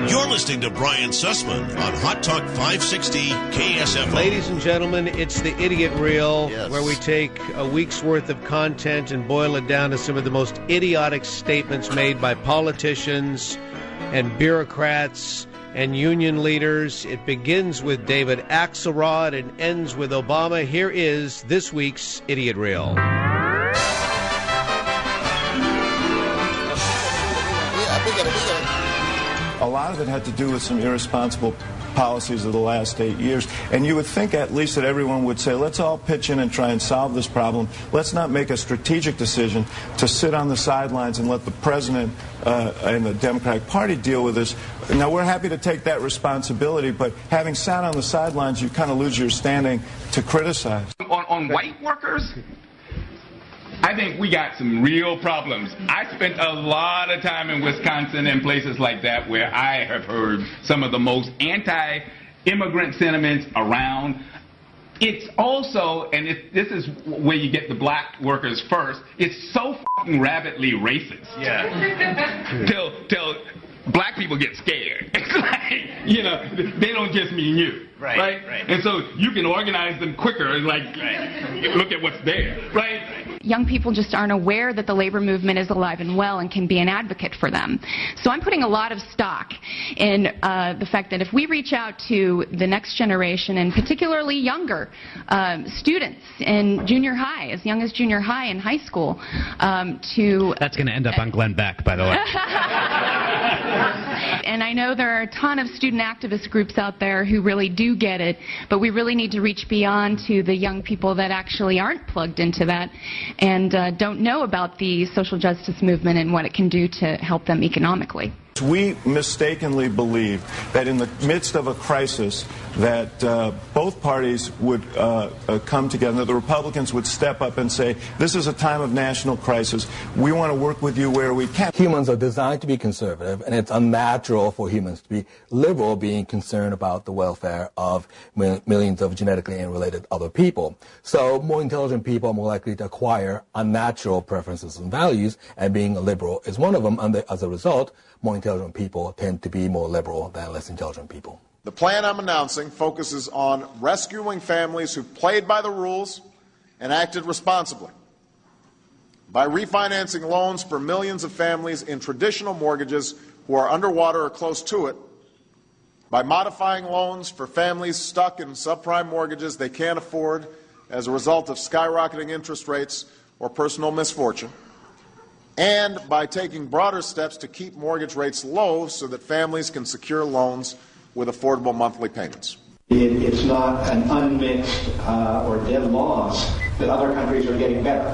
You're listening to Brian Sussman on Hot Talk 560 KSFO. Ladies and gentlemen, it's the Idiot Reel, Yes. where we take a week's worth of content and boil it down to some of the most idiotic statements made by politicians and bureaucrats and union leaders. It begins with David Axelrod and ends with Obama. Here is this week's Idiot Reel. A lot of it had to do with some irresponsible policies of the last 8 years. And you would think at least that everyone would say, let's all pitch in and try and solve this problem. Let's not make a strategic decision to sit on the sidelines and let the president and the Democratic Party deal with this. Now, we're happy to take that responsibility, but having sat on the sidelines, you kind of lose your standing to criticize. On white workers, I think we got some real problems. I spent a lot of time in Wisconsin and places like that where I have heard some of the most anti-immigrant sentiments around. It's also, and this is where you get the black workers first, it's so fucking rabidly racist. Yeah. Till black people get scared. It's like, you know, they don't just mean you. Right? And so you can organize them quicker, like, look at what's there, right? Young people just aren't aware that the labor movement is alive and well and can be an advocate for them. So I'm putting a lot of stock in the fact that if we reach out to the next generation, and particularly younger students in junior high, as young as junior high and high school, to... That's going to end up on Glenn Beck, by the way. And I know there are a ton of student activist groups out there who really do get it, but we really need to reach beyond to the young people that actually aren't plugged into that and don't know about the social justice movement and what it can do to help them economically. We mistakenly believe that in the midst of a crisis that both parties would come together, that the Republicans would step up and say, this is a time of national crisis. We want to work with you where we can. Humans are designed to be conservative, and it's unnatural for humans to be liberal, being concerned about the welfare of millions of genetically unrelated other people. So more intelligent people are more likely to acquire unnatural preferences and values, and being a liberal is one of them. And as a result, more intelligent people tend to be more liberal than less intelligent people. The plan I'm announcing focuses on rescuing families who played by the rules and acted responsibly by refinancing loans for millions of families in traditional mortgages who are underwater or close to it, by modifying loans for families stuck in subprime mortgages they can't afford as a result of skyrocketing interest rates or personal misfortune, and by taking broader steps to keep mortgage rates low so that families can secure loans with affordable monthly payments. It's not an unmixed or dead loss that other countries are getting better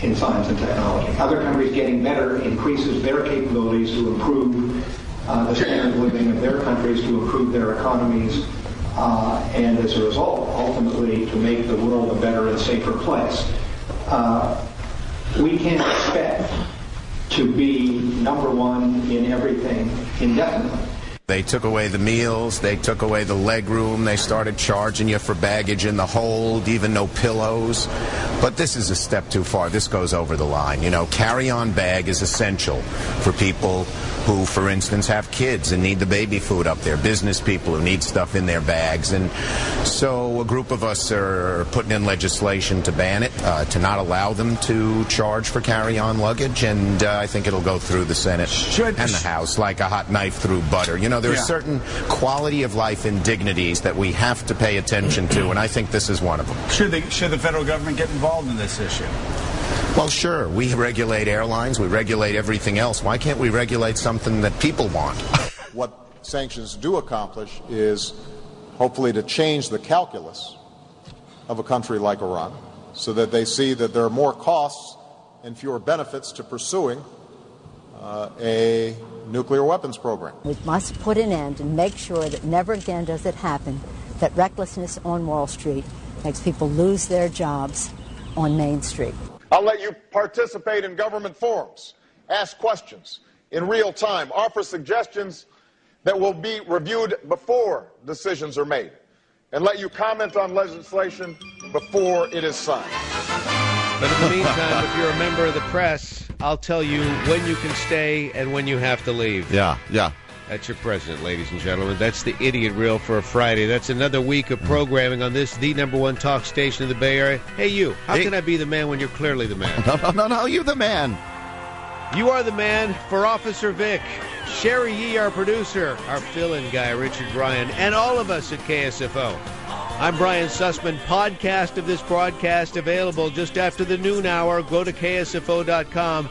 in science and technology. Other countries getting better increases their capabilities to improve the standard of living of their countries, to improve their economies, and as a result, ultimately, to make the world a better and safer place. We can't expect to be number one in everything indefinitely. They took away the meals, they took away the leg room, they started charging you for baggage in the hold, even no pillows. But this is a step too far. This goes over the line. You know, carry-on bag is essential for people who, for instance, have kids and need the baby food up there, business people who need stuff in their bags. And so a group of us are putting in legislation to ban it, to not allow them to charge for carry-on luggage, and I think it'll go through the Senate and the House like a hot knife through butter. You know, there are certain quality of life indignities that we have to pay attention to, and I think this is one of them. Should the federal government get involved in this issue? Well, sure. We regulate airlines. We regulate everything else. Why can't we regulate something that people want? What sanctions do accomplish is hopefully to change the calculus of a country like Iran so that they see that there are more costs and fewer benefits to pursuing a nuclear weapons program. We must put an end and make sure that never again does it happen that recklessness on Wall Street makes people lose their jobs on Main Street. I'll let you participate in government forums, ask questions in real time, offer suggestions that will be reviewed before decisions are made, and let you comment on legislation before it is signed. But in the meantime, if you're a member of the press, I'll tell you when you can stay and when you have to leave. Yeah. That's your president, ladies and gentlemen. That's the Idiot Reel for a Friday. That's another week of programming on this, the #1 talk station in the Bay Area. Hey, you. How can I be the man when you're clearly the man? No. You the man. You are the man for Officer Vic, Sherry Yee, our producer, our fill-in guy, Richard Bryan, and all of us at KSFO. I'm Brian Sussman. Podcast of this broadcast available just after the noon hour. Go to KSFO.com.